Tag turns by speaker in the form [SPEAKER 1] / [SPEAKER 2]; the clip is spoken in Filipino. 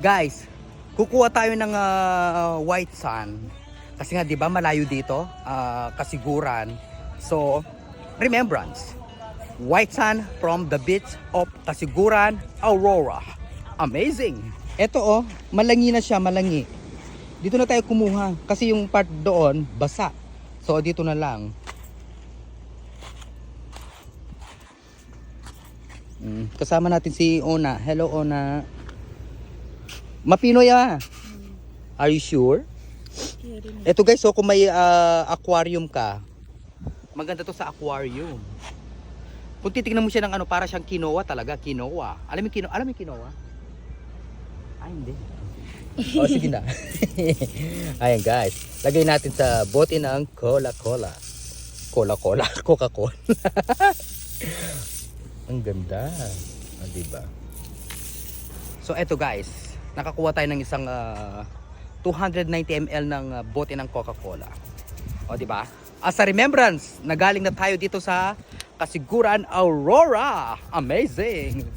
[SPEAKER 1] Guys, kukuha tayo ng white sand. Kasi nga 'di ba malayo dito, Kasiguran. So, remembrance. White sand from the beach of Kasiguran, Aurora. Amazing. Ito oh, malangi na siya, malangi. Dito na tayo kumuha kasi yung part doon basa. So dito na lang. Kasama natin si Ona. Hello Ona. Mapinoy ah. Are you sure? Ito guys, so kung may aquarium ka, maganda to sa aquarium. Kung titignan mo siya ng ano, para siyang quinoa talaga, quinoa. Alam mo yung quinoa? Ay, hindi. O, sige na. Ayan guys, lagay natin sa bote ng Coca-Cola. Coca-Cola. Ang ganda. O, diba? So, eto guys, nakakuha tayo ng isang 290 ml ng bote ng Coca-Cola. O, diba? As a remembrance, nagaling na tayo dito sa Kasiguran, Aurora. Amazing!